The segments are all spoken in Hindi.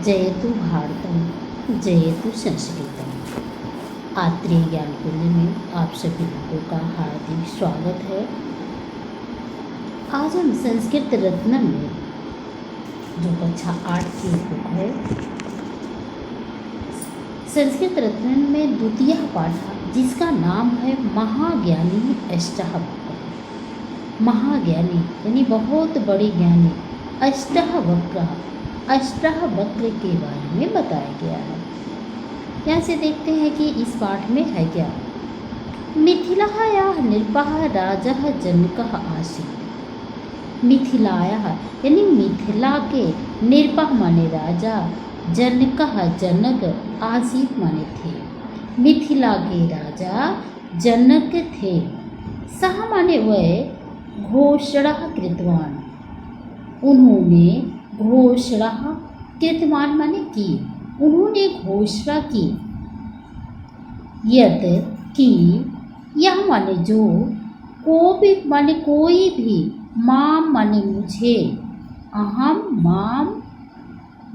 जयतु भारतम जयतु संस्कृतम। आत्रेय ज्ञान कुंज में आप सभी लोगों का हार्दिक स्वागत है। आज हम संस्कृत रत्नम में जो कक्षा 8 की बुक है, संस्कृत रत्नम में द्वितीय पाठ जिसका नाम है महाज्ञानी अष्टावक्र। महाज्ञानी यानी बहुत बड़े ज्ञानी, अष्टावक्र के बारे में बताया गया है। यहाँ से देखते हैं कि इस पाठ में है क्या। मिथिलायाः नृपः राजः जनकः आसीत्। मिथिलायाः यानी मिथिला के नृपः माने राजा, जनकः जनक, आसीत् माने थे। मिथिला के राजा जनक थे। सः माने वह घोषणा कृतवान, उन्होंने घोषणा कृतवान माने की, उन्होंने घोषणा की। यत की, यह माने जो, को भी माने कोई भी, माम माने मुझे, अहम माम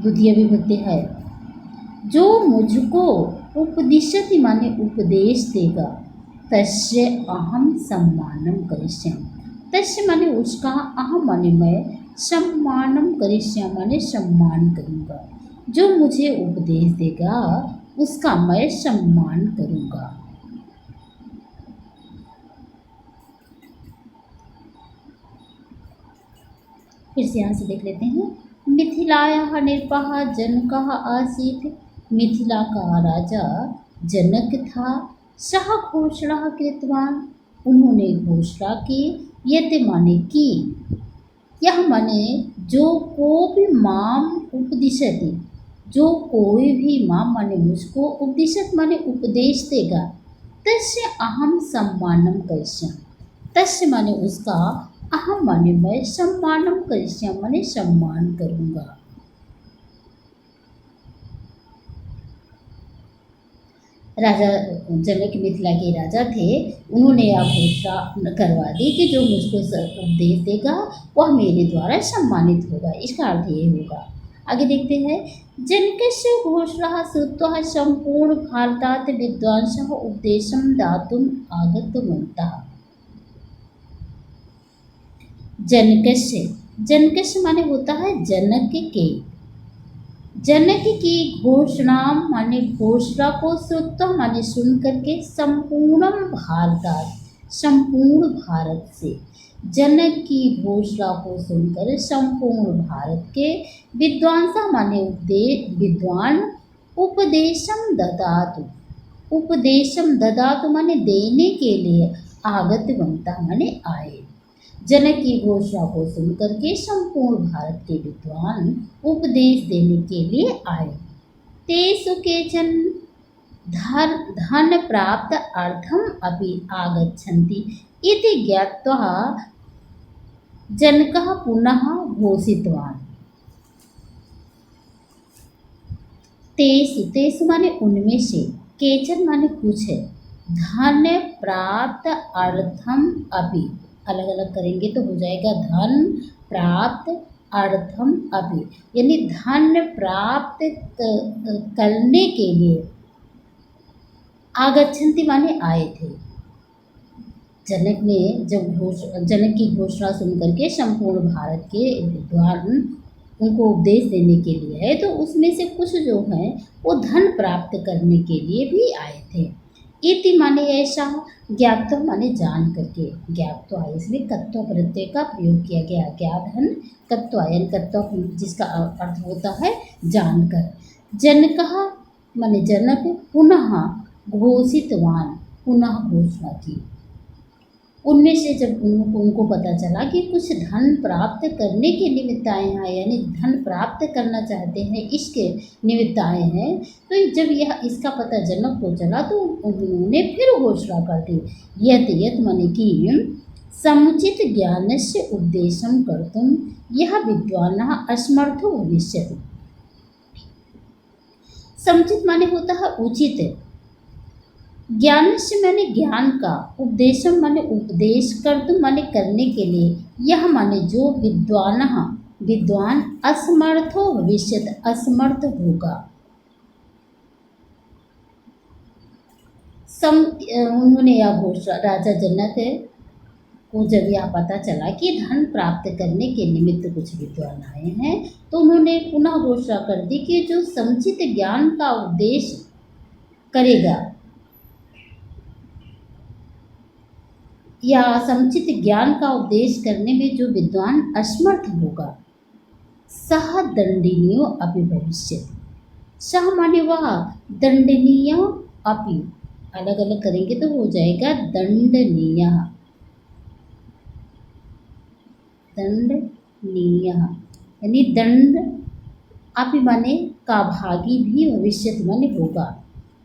द्वितीय विभक्ति है, जो मुझको उपदिशति माने उपदेश देगा, तस्य अहम सम्मानम करिष्यामि। तस्य माने उसका, अहम माने मैं, सम्मानम करिष्यामि माने सम्मान करूँगा। जो मुझे उपदेश देगा उसका मैं सम्मान करूँगा। फिर से यहाँ से देख लेते हैं। मिथिलायाः नृपः जनकः आसीत्। मिथिला का राजा जनक था। सः घोषणा कृतवान, उन्होंने घोषणा की। यत माने की, यह माने जो, को भी माम उपदिशति, जो कोई भी, माम माने मुझको, उपदिशत माने उपदेश देगा, तस्य अहम सम्मानम करिष्यामि। तस्य माने उसका, अहम माने मैं, सम्मानम करिष्यामि माने सम्मान करूँगा। राजा जनक मिथिला के राजा थे। उन्होंने यह घोषणा करवा दी कि जो मुझको उपदेश देगा वह मेरे द्वारा सम्मानित होगा। इसका अर्थ ये होगा। आगे देखते हैं। जनकस्य घोषणा श्रुत्वा संपूर्ण भारतात् विद्वांसः उपदेशं दातुम् आगतवन्तः। जनकस्य माने होता है जनक के। जनक की घोषणा माने घोषणा को श्रुत्वा माने सुन करके, संपूर्ण भारत, संपूर्ण भारत से, जनक की घोषणा को सुनकर संपूर्ण भारत के विद्वांसा माने विद्वान, उपदेशम ददातु, उपदेशम ददातु माने देने के लिए, आगतवन्तः माने आए। जनक की घोषणा को सुनकर के संपूर्ण भारत के विद्वान उपदेश देने के लिए आए। तेषु केचन धन प्राप्त अर्थम अपि आगच्छन्ति इति ज्ञात्वा जनकः पुनः घोषितवान्। तेषु माने उनमें से, केचन माने कुछ, धन प्राप्त अर्थम अपि, अलग अलग करेंगे तो हो जाएगा धन प्राप्त अर्थम अपि, यानी धन प्राप्त करने के लिए, आगच्छन्ति माने आए थे। जनक ने जब जनक की घोषणा सुन करके संपूर्ण भारत के विद्वान उनको उपदेश देने के लिए है, तो उसमें से कुछ जो हैं वो धन प्राप्त करने के लिए भी आए थे। इति माने ऐसा, ज्ञात्वा माने जान करके, ज्ञात्वा इसमें कत्वा प्रत्यय का प्रयोग किया गया। ज्ञाधन कत्वा यानी कत्वा जिसका अर्थ होता है जानकर। जनकः माने जनक, पुनः घोषितवान, पुनः घोषणा की। उनमें से जब उनको पता चला कि कुछ धन प्राप्त करने के निमित्त आए हैं, यानी धन प्राप्त करना चाहते हैं, इसके निमित्त आए हैं, तो जब यह इसका पता जनक को चला तो उन्होंने फिर घोषणा कर दी। यत माने कि समुचित ज्ञानस्य उपदेशं कर्तुं यः विद्वानः असमर्थो भविष्यति। समुचित माने होता है उचित, ज्ञान से माने ज्ञान का, उपदेशम माने उपदेश, कर्तुम माने करने के लिए, यह माने जो, विद्वानः विद्वान असमर्थो भविष्यत असमर्थ होगा। उन्होंने यह घोषणा राजा जनक को जब यह पता चला कि धन प्राप्त करने के निमित्त कुछ विद्वान आए हैं, तो उन्होंने पुनः घोषणा कर दी कि जो समुचित ज्ञान का उपदेश करेगा या समुचित ज्ञान का उपदेश करने में जो विद्वान असमर्थ होगा, सह दंडनीयो अपि भविष्यति। सह माने वह, दंडनीय अपि अलग अलग करेंगे तो हो जाएगा दंडनीय। दंडनीय यानी दंड अपि माने का भागी भी भविष्यति माने होगा।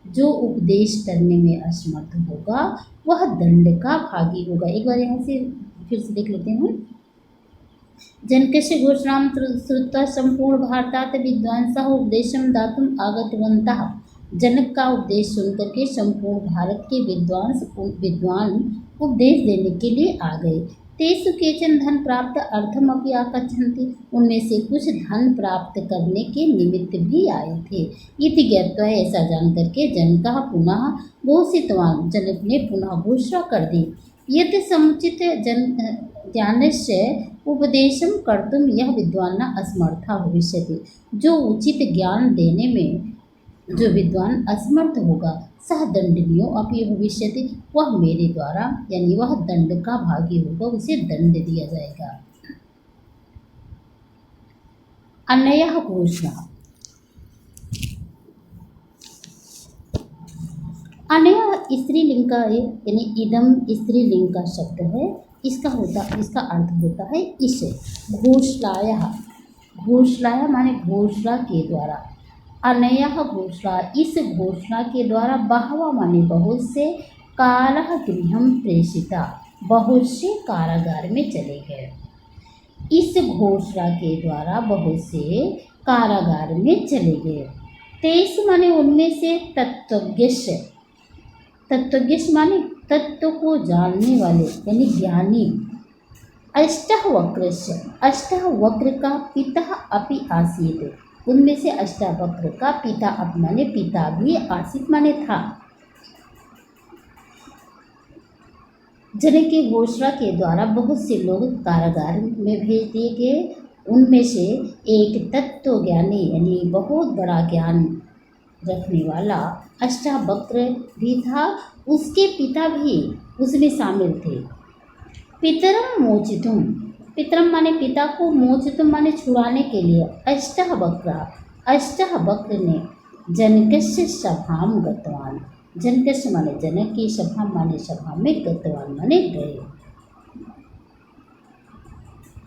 जो उपदेश करने में असमर्थ होगा वह दंड का भागी होगा। एक बार यहाँ से फिर से देख लेते हैं। जनकस्य घोषणां श्रुत्वा संपूर्ण भारतात विद्वांसः उपदेशं दातुम् आगतवन्तः। जनक का उपदेश सुनकर के संपूर्ण भारत के विद्वान उपदेश देने के लिए आ गए। तेषु केचन धन प्राप्त अर्थम अपि आगच्छन्ति। उनमें से कुछ धन प्राप्त करने के निमित्त भी आए थे। इति ज्ञात्वा ऐसा जान करके जनकः पुनः घोषितवान्। जनक ने पुनः घोषणा कर दी। यत् समुचित ज्ञानस्य उपदेशं कर्तुं यः विद्वान् असमर्थः भविष्यति। जो उचित ज्ञान देने में जो विद्वान असमर्थ होगा, सह दंडनीयो अपि भविष्यति, वह मेरे द्वारा यानी वह दंड का भागी होगा, उसे दंड दिया जाएगा। अन्यः घोषणा। अन्य स्त्रीलिंग का यानी इदम स्त्रीलिंग का शब्द है। इसका अर्थ होता है इसे। घोषणाया, घोषणाया माने घोषणा के द्वारा। अनयः घोषणा, इस घोषणा के द्वारा बहवः माने बहुत से, कालः गृहं प्रेषिता, बहुत से कारागार में चले गए। इस घोषणा के द्वारा बहुत से कारागार में चले गए। 23 माने उनमें से तत्वज्ञ। तत्वज्ञ माने तत्व को जानने वाले यानी ज्ञानी। अष्टः वक्रस्य, अष्टः वक्र का पिता अपि आसीत्। उनमें से अष्टावक्र का पिता अपि माने पिता भी आसीत् माने था। जनक की घोषणा के द्वारा बहुत से लोग कारागार में भेज दिए गए। उनमें से एक तत्व ज्ञानी यानी बहुत बड़ा ज्ञान रखने वाला अष्टावक्र भी था। उसके पिता भी उसमें शामिल थे। पितरम मोचितुम, पितरम माने पिता को, मोचितुम माने छुड़ाने के लिए अष्टावक्र ने जनकस्य सभां गतवान। जनकस्य माने जनक की, सभा माने सभा में, गतवान माने गए।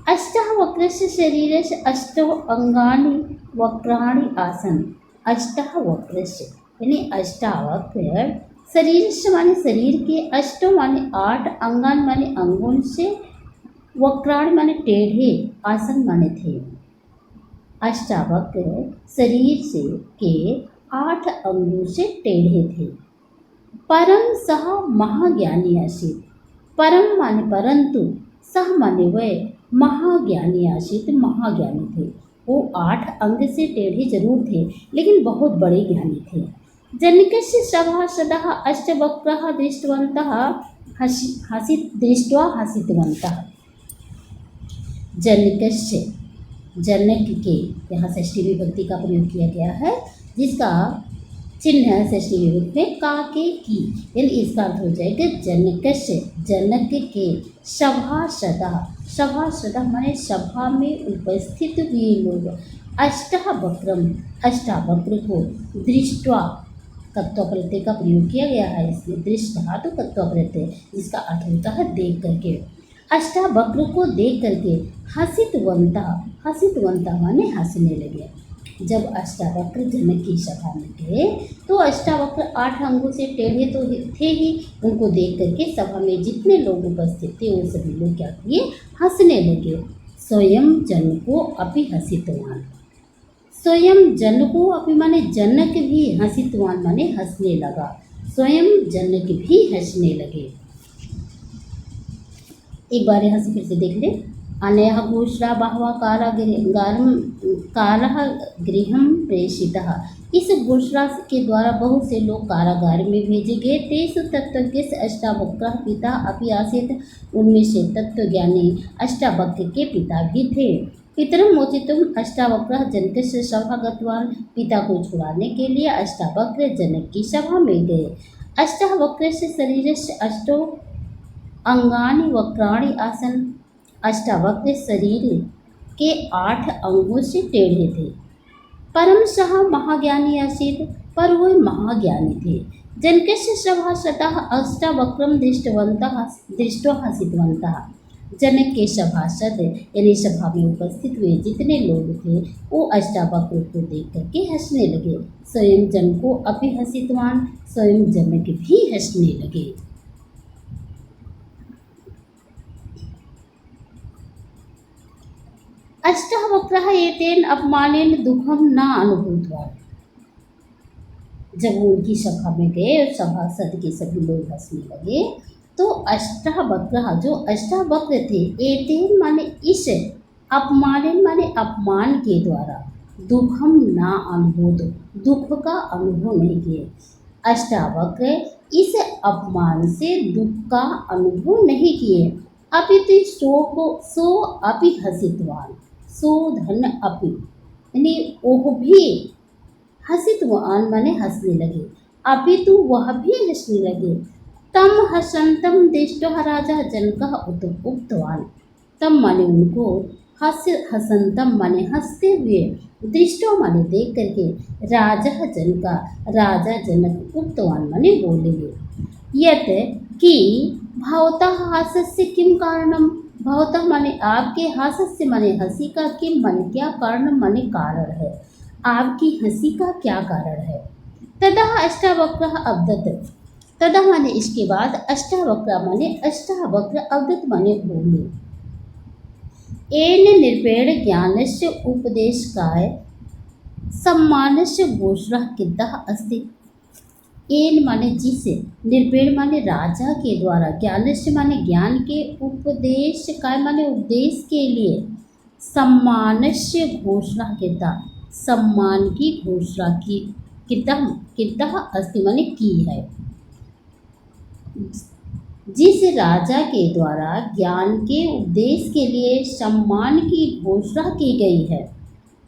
अष्टावक्रस्य शरीरस्य अष्टौ अंगानि वक्राणि आसन्। अष्टावक्रस्य यानी अष्टावक्र शरीर से माने शरीर के, अष्टौ माने 8, अंगान माने अंगों से, वक्राण माने टेढ़े, आसन माने थे। अष्टावक्र शरीर से के 8 अंगों से टेढ़े थे। परम सह महाज्ञानी आसीत्। परम माने परंतु, सह माने वह, महाज्ञानी आसीत् महाज्ञानी थे। वो 8 अंग से टेढ़े जरूर थे लेकिन बहुत बड़े ज्ञानी थे। जनकस्य सभासदः अष्टवक्रः दृष्टवन्तः दृष्ट्वा हसितवन्तः। जनकस्य, जनक के, यहाँ षष्ठी विभक्ति का प्रयोग किया गया है जिसका चिन्ह है षष्ठी विभक्ति में का के की, यानी इसका अर्थ हो जाएगा जनकस्य, जनक के, सभासदः, सभासदः माने सभा में उपस्थित हुए लोग, अष्टावक्रम, अष्टावक्र को, दृष्ट्वा, तत्व प्रत्यय का प्रयोग किया गया है इसमें, दृष्टा तो तत्व प्रत्यय जिसका अर्थ होता है देख करके। अष्टावक्र को देख करके हसितवंता, हसितवंता माने हंसने लगे। जब अष्टावक्र जनक की सभा में गए तो अष्टावक्र 8 अंगों से टेढ़े तो थे ही, उनको देख करके सभा में जितने लोग उपस्थित थे वो सभी लोग क्या किए, हंसने लगे। स्वयं जन को अपि हसितवान, स्वयं जन को अपि माने जनक भी, हसितवान माने हंसने लगा, स्वयं जनक भी हंसने लगे। एक बार यहाँ से फिर से देख ले। अनया घोषणा बहवः कारागृहं प्रेषितः। इस घोषणा के द्वारा बहुत से लोग कारागार में भेजे गए। तेषु तत्त्वज्ञस्य अष्टावक्रः पिता अपि आसीत्। उनमें से तत्वज्ञानी अष्टावक्र के पिता भी थे। पितरं मोचितुम् अष्टावक्रः जनकस्य सभा गतवान्। पिता को छुड़ाने के लिए अष्टावक्र जनक की सभा में गए। अष्टावक्रस्य शरीरस्य अष्टौ अंगानि वक्राणि आसन्। अष्टावक्र शरीर के 8 अंगों से टेढ़े थे। परम सः महाज्ञानी आसीत्, पर वह महाज्ञानी थे। जनकस्य सभासदः अष्टावक्रं दृष्ट्वा हसितवन्तः। जनक के सभासद यानी सभा में उपस्थित हुए जितने लोग थे वो अष्टावक्र को देख करके हंसने लगे। स्वयं जनको अपि हसितवान्, स्वयं जनक भी हंसने लगे। अष्टावक्रः एतेन अपमानेन दुखम न अनुभूतवान्। जब वो उनकी सभा में गए और सभासद के सभी लोग हंसने लगे तो अष्टावक्रः जो अष्टावक्र थे एतेन माने इस अपमानेन माने अपमान के द्वारा दुखम न अनुभूत दुख का अनुभव नहीं किए। अष्टावक्र इस अपमान से दुख का अनुभव नहीं किए। अपितु सो अपि हसितवान्, सो धन अपि यानी वह भी हसितवान माने हंसने लगे। अपितु वह भी हंसने लगे। तम हसंतम दृष्ट्वा राजा जनकः उक्तवान्। तम माने उनको, हसंतम माने हंसते हुए, दृष्टो माने देख करके, राजा जनक उक्तवान् माने बोले यत कि भवतः हास्यस्य किं कारणम। भवतः माने आपके, हास्य माने हंसी का, किम माने क्या, कारण माने कारण है, आपकी हंसी का क्या कारण है। तदा अष्टावक्रः अवदत्। तदा माने इसके बाद, अष्टावक्र माने अष्टावक्र, अवदत् माने बोले येन निरपेण ज्ञानस्य उपदेशकाय सम्मानस्य घोषणा कृतः अस्ति। एन माने जिसे, निरपेण माने राजा के द्वारा, ज्ञानस्य माने ज्ञान के, उपदेश काय माने उपदेश के लिए, सम्मानस्य घोषणा कृता सम्मान की घोषणा की, कृतः अस्ति माने की है। जिस राजा के द्वारा ज्ञान के उपदेश के लिए सम्मान की घोषणा की गई है,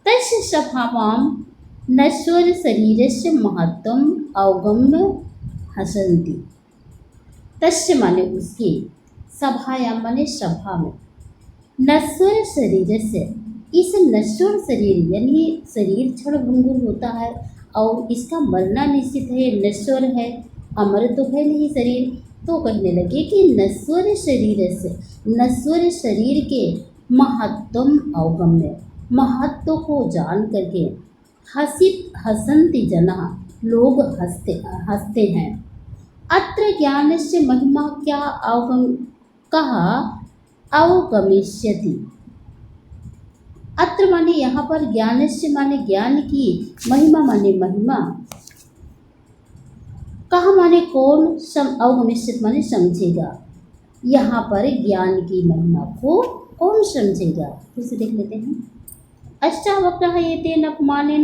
तस्य सभावां नश्वर शरीरस्य महत्वम अवगम्य हसन्ति। तस्य माने उसकी, सभायां माने सभा में, नश्वर शरीरस्य इस नश्वर शरीर यानी शरीर क्षण भंगुर होता है और इसका मरना निश्चित है, नश्वर है, अमर तो है नहीं शरीर। तो कहने लगे कि नश्वर शरीर से, नश्वर शरीर के महत्वम अवगम्य, महत्व को जान करके, हसन्ति जना लोग हंसते हैं। अत्र ज्ञान से महिमा क्या अवगमिष्यति। अत्र माने यहाँ पर, ज्ञान से माने ज्ञान की, महिमा माने महिमा, कहा माने कौन, अवगमिष्यति माने समझेगा। यहाँ पर ज्ञान की महिमा को कौन समझेगा, फिर से देख लेते हैं। अष्टावक्रः एतेन अपमानेन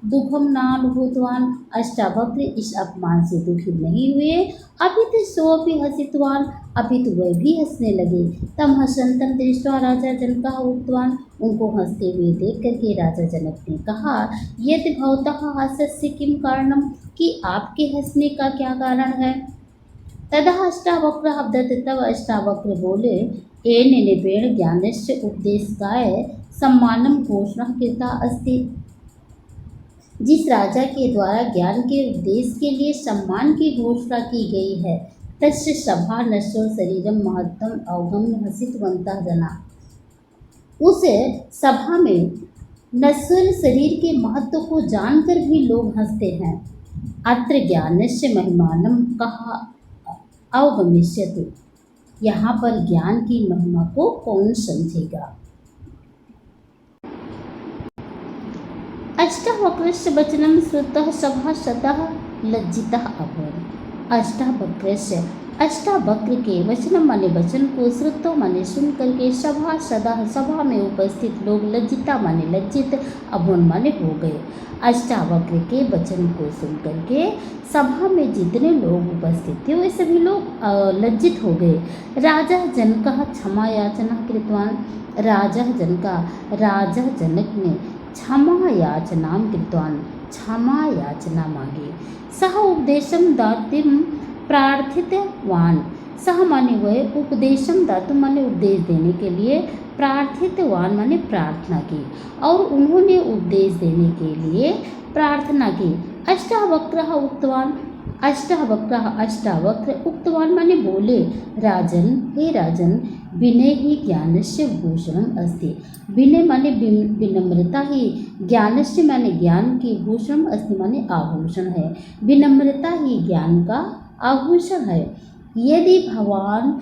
दुखम नानुभूतवान्। अष्टावक्र इस अपमान से दुखी नहीं हुए। अपितु सोऽपि हसितवान्, अपितु वह भी हंसने लगे। तम हसन्तं दृष्ट्वा राजा जनकः उक्तवान्। उनको हंसते हुए देख करके राजा जनक ने कहा यत् भवतः हास्यस्य किं कारणम, कि आपके हंसने का क्या कारण है। तदा अष्टावक्रः अवदत्। तब अष्टावक्र बोले येन निरपेण ज्ञानस्य उपदेशकाय सम्मानम घोषणा कृता अस्ति। जिस राजा के द्वारा ज्ञान के उपदेश के लिए सम्मान की घोषणा की गई है, तस्य सभा नश्वर शरीरम महत्तम अवगम्य हसितवन्तः जना। उस सभा में नश्वर शरीर के महत्व को जानकर भी लोग हंसते हैं। अत्र ज्ञानस्य महिमानं कहा अवगमिष्यति। यहाँ पर ज्ञान की महिमा को कौन समझेगा। अष्टावक्रस्य वचनं श्रुत्वा सभासदः लज्जितः अभवन्। अष्टावक्रस्य अष्टावक्र के वचन माने वचन को श्रुतों माने सुन करके सभा में उपस्थित लोग लज्जिता माने लज्जित अभुन माने हो गए। अष्टावक्र के वचन को सुन करके सभा में जितने लोग उपस्थित थे वे सभी लोग लज्जित हो गए। राजा जनक क्षमा याचना कृतवान, राजा जनक ने क्षमा याचना कृतवान, क्षमा याचना मांगी। सह उपदेशम दातुम प्रार्थितवान, सह माने वह, उपदेशम दातुम माने उपदेश देने के लिए, प्रार्थितवान माने प्रार्थना की, और उन्होंने उपदेश देने के लिए प्रार्थना की। अष्टावक्र उक्तवान, अष्टावक्र उक्तवान माने बोले, राजन हे राजन, विनय ही ज्ञानस्य भूषणम अस्ति, विनय माने विनम्रता ही, ज्ञानस्य माने ज्ञान की, भूषणम अस्ति माने आभूषण है, विनम्रता ही ज्ञान का आभूषण है। यदि भवान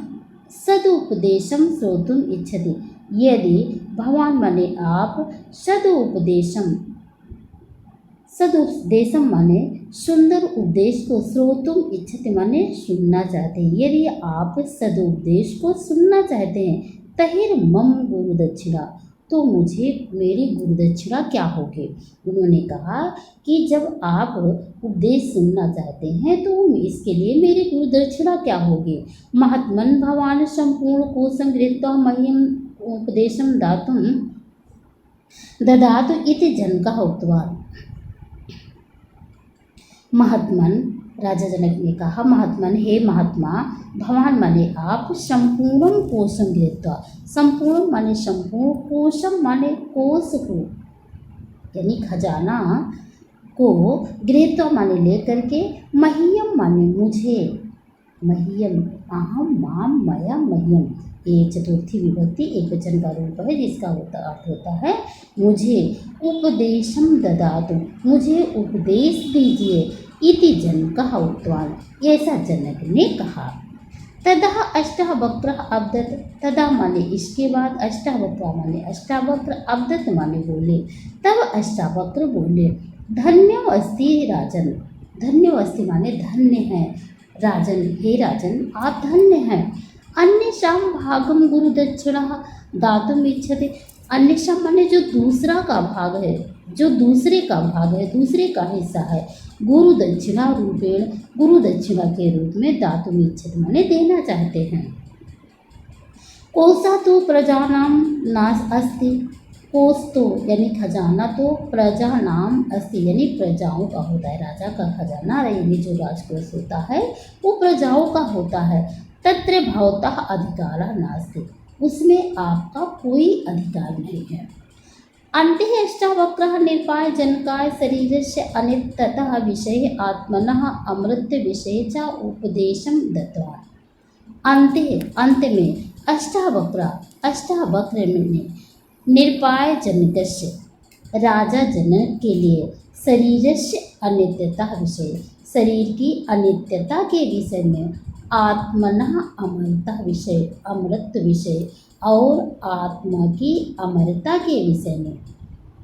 सदुपदेशम श्रोतुम इच्छति, यदि भवान माने आप, सदुपदेशम माने सुंदर उपदेश को, श्रोतुम इच्छति माने सुनना चाहते हैं, यदि आप सदुपदेश को सुनना चाहते हैं, तहिर मम गुरु दक्षिणा, तो मुझे मेरी गुरु दक्षिणा क्या होगी। उन्होंने कहा कि जब आप उपदेश सुनना चाहते हैं तो इसके लिए मेरी गुरु दक्षिणा क्या होगी। महात्मन भवान संपूर्ण कोशं गृहीत्वा मह्यम उपदेशम दातुम ददातु इति जनकः उक्तवान्। महात्मन, राजा जनक ने कहा, महात्मन हे महात्मा, भवान माने आप, संपूर्ण कोशं गृहीत्वा, संपूर्ण माने संपूर्ण, कोशं माने कोश को यानी खजाना को, गृहीत्वा माने लेकर के, मह्यम माने मुझे, मह्यम अहम माम मया मह्यम, ये चतुर्थी विभक्ति एक वचन का रूप है जिसका अर्थ होता है मुझे, उपदेशम ददातु, मुझे उपदेश दीजिए, इति जनकः उक्तवान्, ऐसा जनक ने कहा। तदा अष्टावक्र अब्दत, तदा माने इसके बाद, अष्टावक्र माने अष्टावक्र, अब्दत माने बोले, तब अष्टावक्र बोले, धन्यो अस्ति राजन, धन्यो अस्ति माने धन्य है, राजन हे राजन आप धन्य हैं। अन्येषां भागम गुरु दक्षिणा दातुम इच्छति, अन्येषां माने जो दूसरा का भाग है, जो दूसरे का भाग है, दूसरे का हिस्सा है, गुरु दक्षिणा रूपेण, गुरु दक्षिणा के रूप में दातुम इच्छति माने देना चाहते हैं। कोसा तो प्रजानाम नास अस्ति, कोस तो यानी खजाना तो प्रजा नाम अस्ति यानी प्रजाओं का होता है, राजा का खजाना यानी जो राजकोष होता है वो प्रजाओं का होता है। तत्र भवतः अधिकारः नास्ति, उसमें आपका कोई अधिकार नहीं है। अन्ते अष्टावक्रः निरपाय जनकाय शरीरस्य अनित्यतः विषये आत्मनः अमृत विषये च उपदेशं दत्तवान्। अंत में अष्टावक्र ने निरपाय जनकस्य, राजा जनक के लिए, शरीरस्य अनित्यता विषय, शरीर की अनित्यता के विषय में, आत्मनः अमरता विषय, अमृत विषय, और आत्मा की अमरता के विषय में,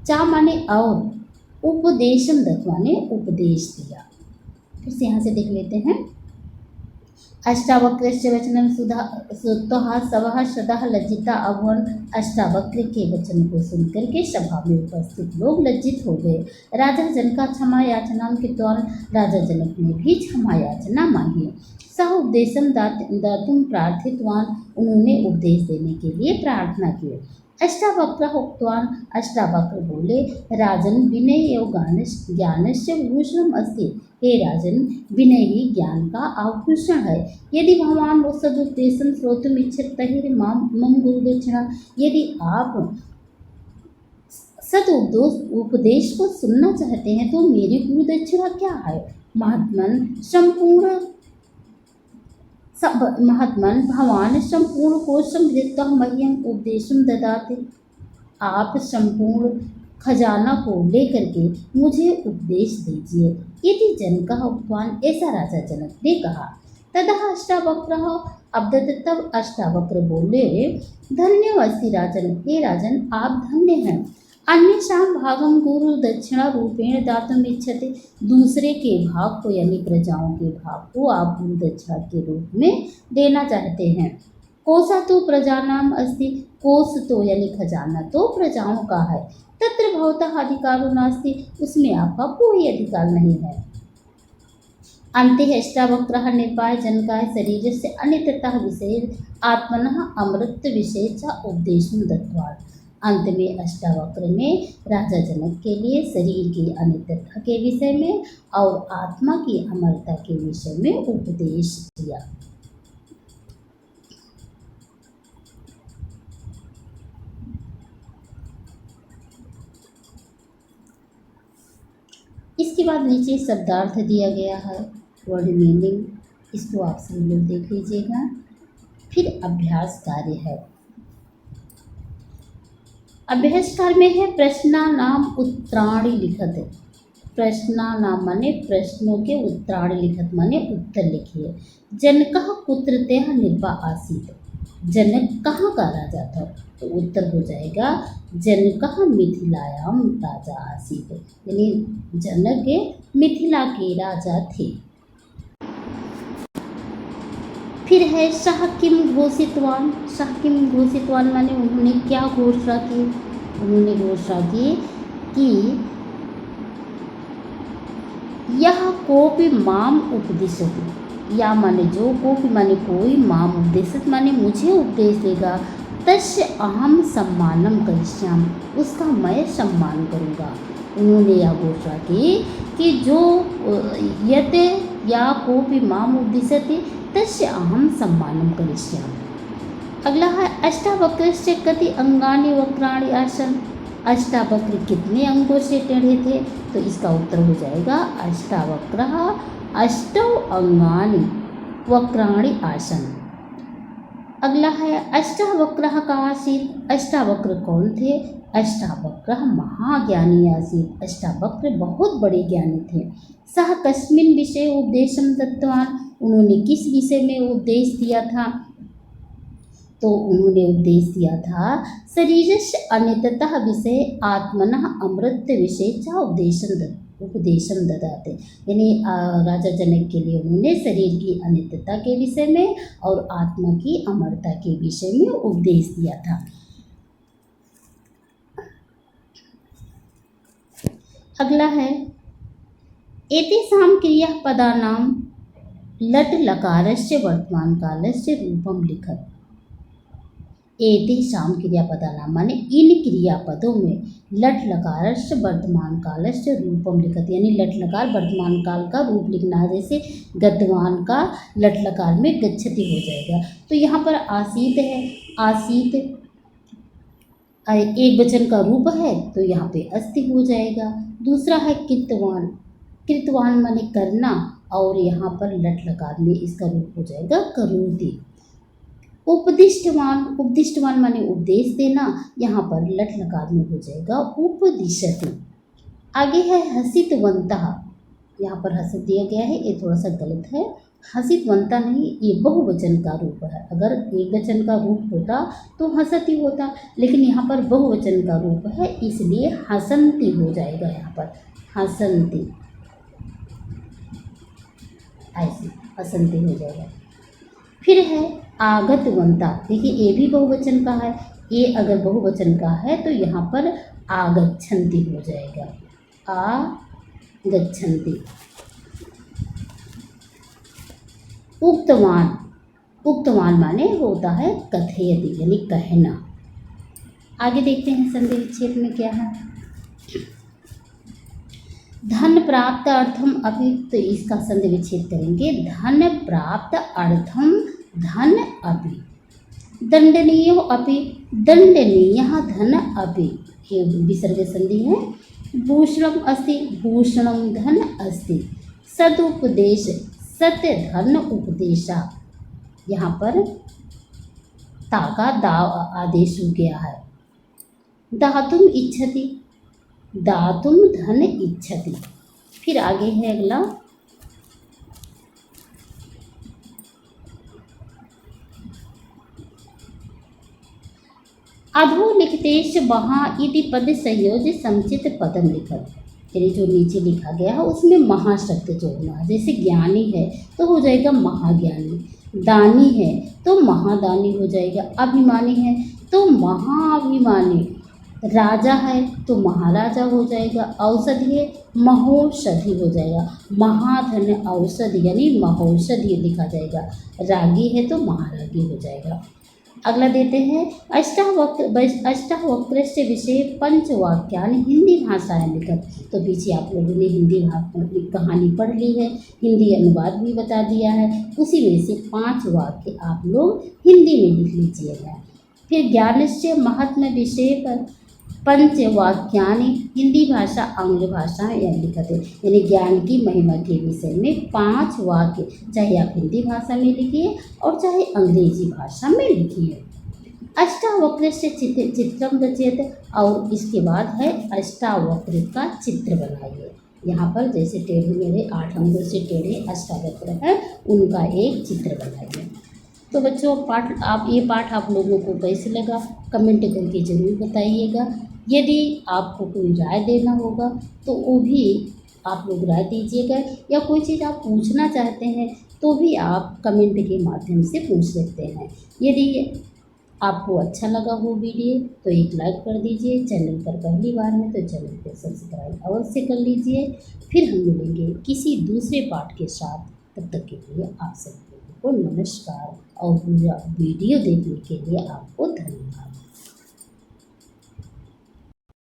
चा माने और, उपदेशम दत्वा ने उपदेश दिया। फिर से यहाँ से देख लेते हैं। अष्टावक्रस्य वचनं श्रुत्वा सभा सदा लज्जिता अभवन्, अष्टावक्र के वचन को सुनकर के सभा में उपस्थित लोग लज्जित हो गए। राजा जनक क्षमा याचना कृतवान्, राजा जनक ने भी क्षमा याचना मांगी। सह उपदेशम दातुम प्रार्थितवान्, उन्होंने उपदेश देने के लिए प्रार्थना की। अष्टावक्र उक्तवान्, अष्टावक्र बोले, राजन विनय एवं ज्ञानस्य भूषणम अस्ति, हे राजन विनय ही ज्ञान का आभूषण है। यदि भगवान वो सदुपदेशम श्रोतुम इच्छति तर्हि मम गुरु दक्षिणा, यदि आप उपदेश को सुनना चाहते हैं तो मेरी गुरु दक्षिणा क्या है। महात्मन भगवान संपूर्ण कोशं गृहीत्वा मह्यम उपदेशं ददाति, आप संपूर्ण खजाना को लेकर के मुझे उपदेश दीजिए। यदि जनकः उक्तवान्, ऐसा राजा जनक ने कहा। तदा अष्टावक्रः अब्दत, तब अष्टावक्र बोले, धन्यो अस्ति राजन, हे राजन आप धन्य हैं। अन्येषां भागम गुरु दक्षिणा रूपेण दातुम इच्छति, दूसरे के भाग को यानी प्रजाओं के भाग को आप गुरु दक्षिणा के रूप में देना चाहते हैं। कोसा तो प्रजानाम अस्ति, कोस तो यानी खजाना तो प्रजाओं का है। तत्र भवतः अधिकारो नास्ति, उसमें आपका कोई अधिकार नहीं है। अन्ते अष्टावक्रः निर्वाह जनकाय शरीरस्य अनित्यतः विषये आत्मनः अमृत विषय च उपदेशं दत्त्वा। अंत में अष्टावक्र ने राजा जनक के लिए शरीर की अनित्यता के विषय में और आत्मा की अमरता के विषय में उपदेश दिया। इसके बाद नीचे शब्दार्थ दिया गया है, वर्ड मीनिंग, इसको आप सभी लोग देख लीजिएगा। फिर अभ्यास कार्य है। अभ्यास कार्य में है प्रश्नानाम उत्तराणि लिखत। प्रश्नानाम माने प्रश्नों के उत्तराणि लिखत माने उत्तर लिखिए। जनकः कुत्र तेह निर्वाह आसीत्, जनक कहाँ का राजा था, तो उत्तर हो जाएगा जनकः मिथिलायाम राजा आसीत्, यानी जनक मिथिला के राजा थे। फिर है सह किम घोषितवान। सह किम घोषितवान माने उन्होंने क्या घोषणा की, उन्होंने घोषणा की कि यह कोपि माम उपदिशति, या माने जो, कोपि माने कोई, माम उपदेशत माने मुझे उपदेश देगा, तस्य अहम सम्मानम करिष्यामि, उसका मैं सम्मान करूँगा। उन्होंने यह घोषणा की कि जो यत या कोपि माम उपदिशति तस्य अहम सम्मानम करिष्यामि। अगला है अष्टावक्रस्य कति अंगानि वक्राणि आसन। अष्टावक्र कितने अंगों से टेढ़े थे, तो इसका उत्तर हो जाएगा अष्टावक्रः अष्टौ अंगानि वक्राणि आसन। अगला है अष्टावक्रः का आसीत्। अष्टावक्र कौन थे, अष्टावक्रः महाज्ञानी आसीत्, अष्टावक्र बहुत बड़े ज्ञानी थे। सह कस्मिन् विषये उपदेशं दत्तवान्, उन्होंने किस विषय में उपदेश दिया था, तो उन्होंने उपदेश दिया था शरीरस्य अनित्यतः विषय आत्मनः अमृत विषय च उपदेशं ददाते, यानी राजा जनक के लिए उन्होंने शरीर की अनित्यता के विषय में और आत्मा की अमरता के विषय में उपदेश दिया था। अगला है एतेषां क्रियापदानां लट लकारस्य वर्तमान कालस्य रूपम लिखत। एतेषां क्रियापदानां माने इन क्रियापदों में लट लकारस्य वर्तमान कालस्य रूपम लिखत, यानी लट लकार वर्तमान काल का रूप लिखना है। जैसे गद्यवान का लट लकार में गच्छति हो जाएगा, तो यहाँ पर आसीत है, आसीत एक वचन का रूप है तो यहाँ पे अस्ति हो जाएगा। दूसरा है कृतवान, कृतवान माने करना और यहाँ पर लट लकार में इसका रूप हो जाएगा करोति। उपदिष्टवान, उपदिष्टवान माने उपदेश देना, यहाँ पर लट लकार में हो जाएगा उपदिशति। आगे है हसितवंतः, यहाँ पर हसित दिया गया है, ये थोड़ा सा गलत है, हसितवंता नहीं, ये बहुवचन का रूप है। अगर एक वचन का रूप होता तो हसती होता, लेकिन यहाँ पर बहुवचन का रूप है इसलिए हसंती हो जाएगा, यहाँ पर हसंती, ऐसे हसंती हो जाएगा। फिर है आगतवंता, देखिए ये भी बहुवचन का है, ये अगर बहुवचन का है तो यहाँ पर आगच्छन्ति हो जाएगा, आगच्छन्ति। उक्तवान, उक्तवान माने होता है कथयति, यानी कहना। आगे देखते हैं संधि विच्छेद में क्या है। धन प्राप्त अर्थम अपि, तो इसका संधि विच्छेद करेंगे, धन प्राप्त अर्थम धन अपि, दंडनीय अपि दंडनीय धन अपि, ये विसर्ग संधि है। भूषणम अस्ति भूषणम धन अस्ति, सदुपदेश सत्य धन उपदेशा, यहाँ पर ताका दाव आदेश हो गया है। दातुम इच्छति, दातुम धन इच्छति। फिर आगे है अगला अधो लिखतेश वहाँ इति पद संयोज्य समुचित पदम लिखत। यानी जो नीचे लिखा गया है उसमें महा शब्द जोड़ना है। जैसे ज्ञानी है तो हो जाएगा महाज्ञानी, दानी है तो महादानी हो जाएगा, अभिमानी है तो महाअभिमानी, राजा है तो महाराजा हो जाएगा, औषधि है महौषधि हो जाएगा, महाधन औषधि यानी महौषधि लिखा जाएगा, रागी है तो महारागी हो जाएगा। अगला देते हैं अष्टावक्रस्य विषय पंचवाक्यानि हिंदी भाषाएं लिखत। तो पीछे आप लोगों ने हिंदी कहानी पढ़ ली है, हिंदी अनुवाद भी बता दिया है, उसी में से 5 वाक्य आप लोग हिंदी में लिख लीजिएगा। फिर ज्ञानस्य महात्म्य विषय पर पंचवाक्यानि हिंदी भाषा आंग्ल भाषा या लिखत है। यानी ज्ञान की महिमा के विषय में 5 वाक्य, चाहे आप हिंदी भाषा में लिखिए और चाहे अंग्रेजी भाषा में लिखिए। अष्टावक्र से चित्रम रचयत, और इसके बाद है अष्टावक्र का चित्र बनाइए। यहाँ पर जैसे टेढ़े मेढ़े 8 अंगों से टेढ़े अष्टावक्र है, उनका एक चित्र बनाइए। तो बच्चों ये पाठ आप लोगों को कैसे लगा कमेंट करके ज़रूर बताइएगा। यदि आपको कोई राय देना होगा तो वो भी आप लोग राय दीजिएगा, या कोई चीज़ आप पूछना चाहते हैं तो भी आप कमेंट के माध्यम से पूछ सकते हैं। यदि आपको अच्छा लगा हो वीडियो तो एक लाइक कर दीजिए, चैनल पर पहली बार है तो चैनल को सब्सक्राइब अवश्य कर लीजिए। फिर हम मिलेंगे किसी दूसरे पाठ के साथ, तब तक के लिए आप सभी को नमस्कार और पूरा वीडियो देखने के लिए आपको धन्यवाद।